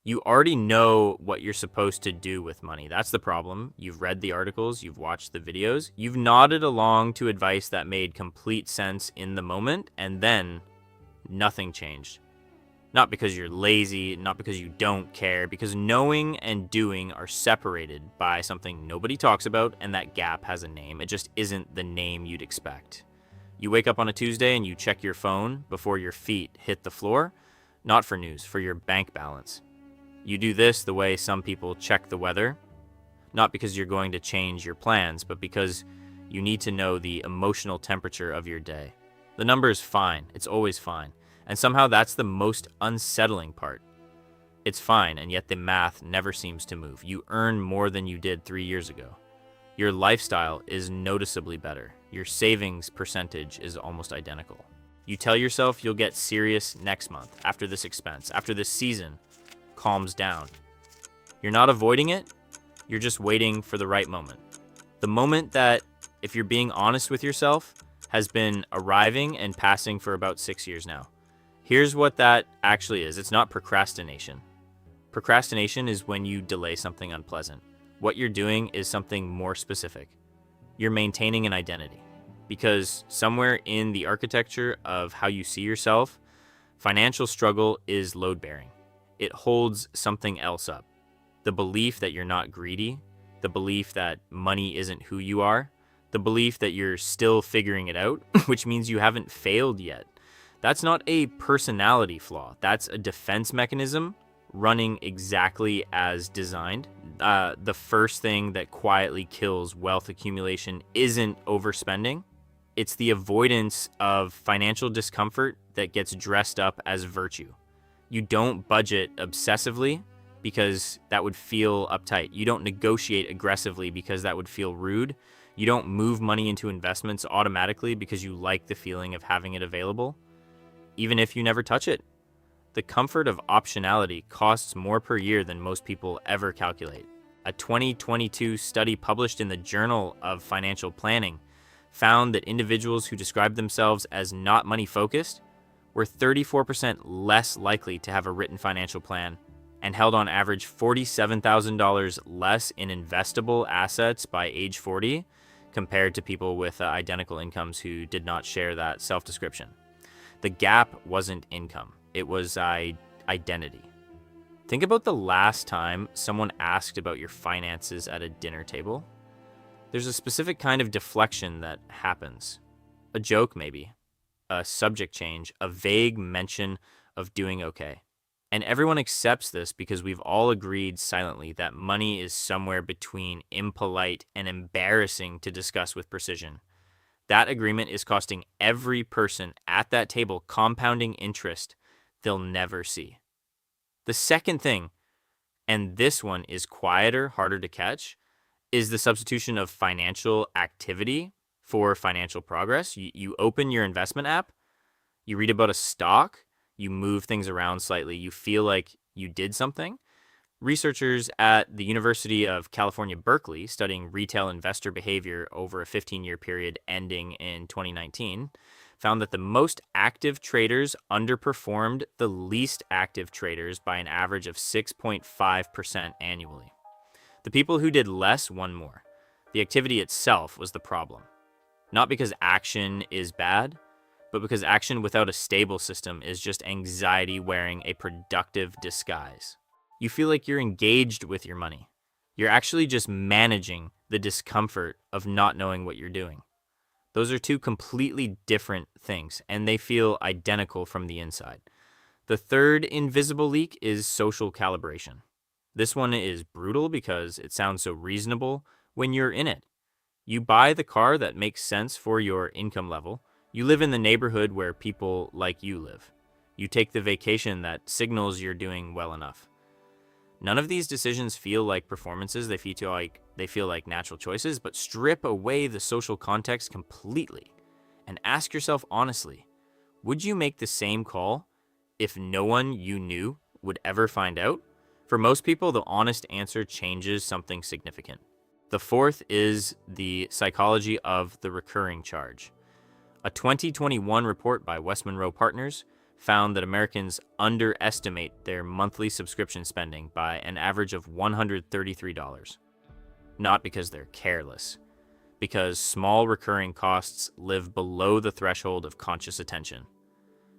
You already know what you're supposed to do with money. That's the problem. You've read the articles, you've watched the videos, you've nodded along to advice that made complete sense in the moment, and then nothing changed. Not because you're lazy, not because you don't care, because knowing and doing are separated by something nobody talks about, and that gap has a name. It just isn't the name you'd expect. You wake up on a Tuesday and you check your phone before your feet hit the floor, not for news, for your bank balance. You do this the way some people check the weather, not because you're going to change your plans, but because you need to know the emotional temperature of your day. The number is fine, it's always fine, and somehow that's the most unsettling part. It's fine, and yet the math never seems to move. You earn more than you did 3 years ago. Your lifestyle is noticeably better. Your savings percentage is almost identical. You tell yourself you'll get serious next month, after this expense, after this season calms down. You're not avoiding it, you're just waiting for the right moment. The moment that, if you're being honest with yourself, has been arriving and passing for about 6 years now. Here's what that actually is. It's not procrastination. Procrastination is when you delay something unpleasant. What you're doing is something more specific. You're maintaining an identity. Because somewhere in the architecture of how you see yourself, financial struggle is load-bearing. It holds something else up. The belief that you're not greedy, the belief that money isn't who you are, the belief that you're still figuring it out, which means you haven't failed yet. That's not a personality flaw. That's a defense mechanism running exactly as designed. The first thing that quietly kills wealth accumulation isn't overspending. It's the avoidance of financial discomfort that gets dressed up as virtue. You don't budget obsessively because that would feel uptight. You don't negotiate aggressively because that would feel rude. You don't move money into investments automatically because you like the feeling of having it available, even if you never touch it. The comfort of optionality costs more per year than most people ever calculate. A 2022 study published in the Journal of Financial Planning found that individuals who described themselves as not money focused were 34% less likely to have a written financial plan and held on average $47,000 less in investable assets by age 40 compared to people with identical incomes who did not share that self-description. The gap wasn't income, it was identity. Think about the last time someone asked about your finances at a dinner table. There's a specific kind of deflection that happens. A joke, maybe. A subject change, a vague mention of doing okay. And everyone accepts this because we've all agreed silently that money is somewhere between impolite and embarrassing to discuss with precision. That agreement is costing every person at that table compounding interest they'll never see. The second thing, and this one is quieter, harder to catch, is the substitution of financial activity for financial progress. You open your investment app, you read about a stock, you move things around slightly, you feel like you did something. Researchers at the University of California, Berkeley, studying retail investor behavior over a 15-year period ending in 2019, found that the most active traders underperformed the least active traders by an average of 6.5% annually. The people who did less won more. The activity itself was the problem. Not because action is bad, but because action without a stable system is just anxiety wearing a productive disguise. You feel like you're engaged with your money. You're actually just managing the discomfort of not knowing what you're doing. Those are two completely different things, and they feel identical from the inside. The third invisible leak is social calibration. This one is brutal because it sounds so reasonable when you're in it. You buy the car that makes sense for your income level. You live in the neighborhood where people like you live. You take the vacation that signals you're doing well enough. None of these decisions feel like performances, they feel like natural choices, but strip away the social context completely and ask yourself honestly, would you make the same call if no one you knew would ever find out? For most people, the honest answer changes something significant. The fourth is the psychology of the recurring charge. A 2021 report by West Monroe Partners found that Americans underestimate their monthly subscription spending by an average of $133. Not because they're careless, because small recurring costs live below the threshold of conscious attention.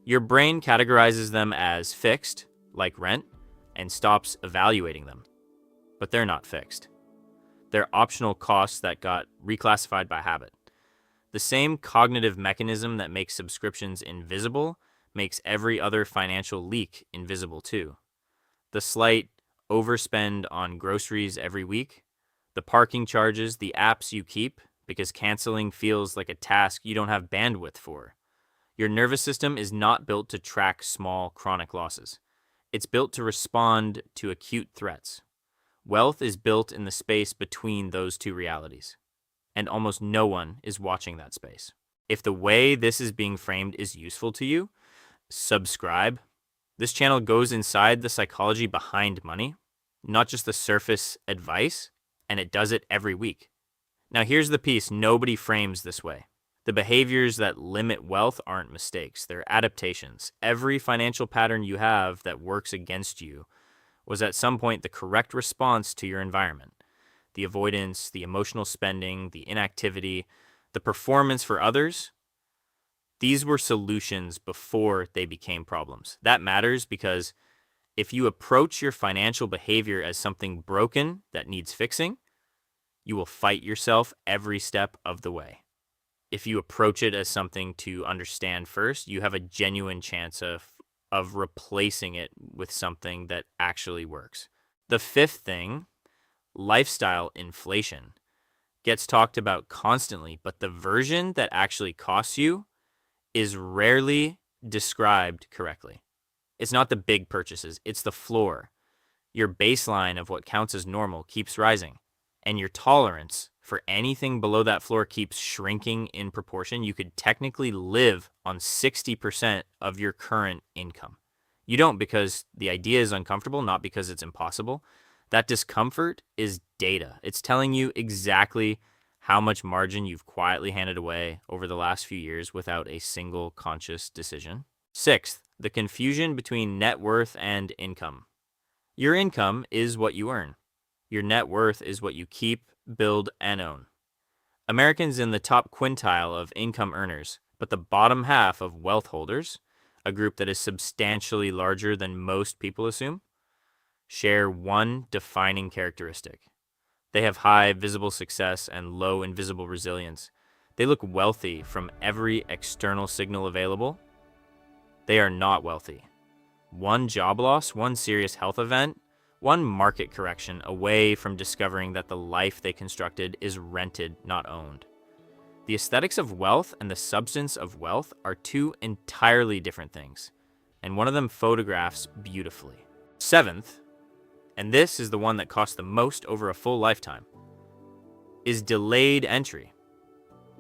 Your brain categorizes them as fixed, like rent, and stops evaluating them. But they're not fixed. They're optional costs that got reclassified by habit. The same cognitive mechanism that makes subscriptions invisible makes every other financial leak invisible too. The slight overspend on groceries every week, the parking charges, the apps you keep because canceling feels like a task you don't have bandwidth for. Your nervous system is not built to track small chronic losses. It's built to respond to acute threats. Wealth is built in the space between those two realities, and almost no one is watching that space. If the way this is being framed is useful to you, subscribe. This channel goes inside the psychology behind money, not just the surface advice, and it does it every week. Now here's the piece nobody frames this way. The behaviors that limit wealth aren't mistakes, they're adaptations. Every financial pattern you have that works against you was at some point the correct response to your environment. The avoidance, the emotional spending, the inactivity, the performance for others, these were solutions before they became problems. That matters because if you approach your financial behavior as something broken that needs fixing, you will fight yourself every step of the way. If you approach it as something to understand first, you have a genuine chance of replacing it with something that actually works. The fifth thing, lifestyle inflation, gets talked about constantly, but the version that actually costs you is rarely described correctly. It's not the big purchases, it's the floor. Your baseline of what counts as normal keeps rising, and your tolerance for anything below that floor keeps shrinking in proportion. You could technically live on 60% of your current income. You don't because the idea is uncomfortable, not because it's impossible. That discomfort is data. It's telling you exactly how much margin you've quietly handed away over the last few years without a single conscious decision. Sixth, the confusion between net worth and income. Your income is what you earn. Your net worth is what you keep, build, and own. Americans in the top quintile of income earners, but the bottom half of wealth holders, a group that is substantially larger than most people assume, share one defining characteristic. They have high visible success and low invisible resilience. They look wealthy from every external signal available. They are not wealthy. One job loss, one serious health event, one market correction away from discovering that the life they constructed is rented, not owned. The aesthetics of wealth and the substance of wealth are two entirely different things, and one of them photographs beautifully. Seventh, and this is the one that costs the most over a full lifetime, is delayed entry.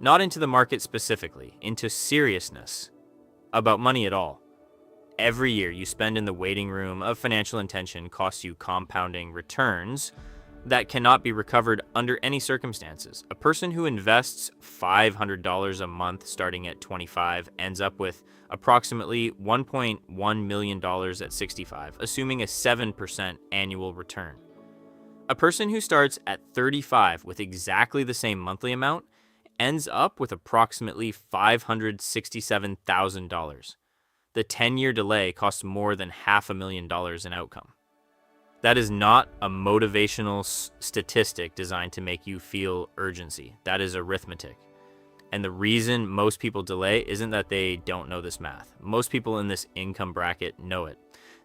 Not into the market specifically, into seriousness about money at all. Every year you spend in the waiting room of financial intention costs you compounding returns that cannot be recovered under any circumstances. A person who invests $500 a month starting at 25 ends up with approximately $1.1 million at 65, assuming a 7% annual return. A person who starts at 35 with exactly the same monthly amount ends up with approximately $567,000. The 10-year delay costs more than $500,000 in outcome. That is not a motivational statistic designed to make you feel urgency. That is arithmetic. And the reason most people delay isn't that they don't know this math. Most people in this income bracket know it.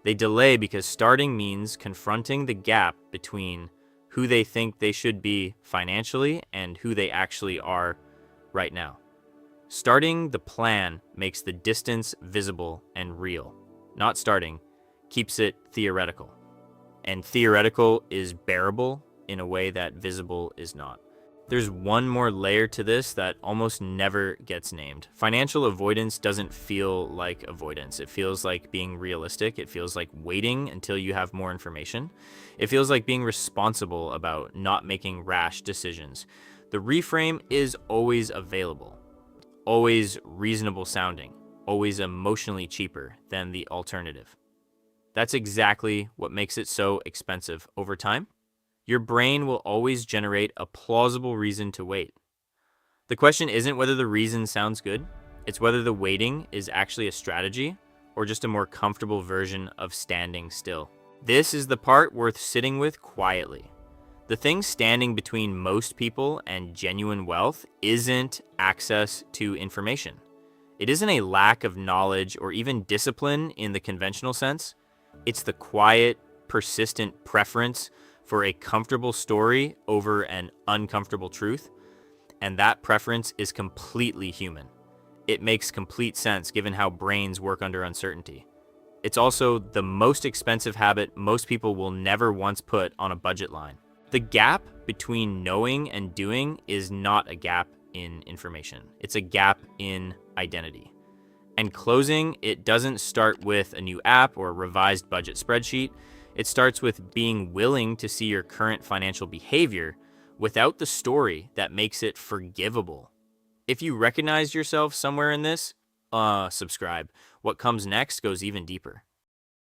They delay because starting means confronting the gap between who they think they should be financially and who they actually are right now. Starting the plan makes the distance visible and real. Not starting keeps it theoretical. And theoretical is bearable in a way that visible is not. There's one more layer to this that almost never gets named. Financial avoidance doesn't feel like avoidance. It feels like being realistic. It feels like waiting until you have more information. It feels like being responsible about not making rash decisions. The reframe is always available, always reasonable sounding, always emotionally cheaper than the alternative. That's exactly what makes it so expensive over time. Your brain will always generate a plausible reason to wait. The question isn't whether the reason sounds good, it's whether the waiting is actually a strategy or just a more comfortable version of standing still. This is the part worth sitting with quietly. The thing standing between most people and genuine wealth isn't access to information. It isn't a lack of knowledge or even discipline in the conventional sense. It's the quiet, persistent preference for a comfortable story over an uncomfortable truth. And that preference is completely human. It makes complete sense given how brains work under uncertainty. It's also the most expensive habit most people will never once put on a budget line. The gap between knowing and doing is not a gap in information. It's a gap in identity. And closing it doesn't start with a new app or a revised budget spreadsheet. It starts with being willing to see your current financial behavior without the story that makes it forgivable. If you recognize yourself somewhere in this, subscribe. What comes next goes even deeper.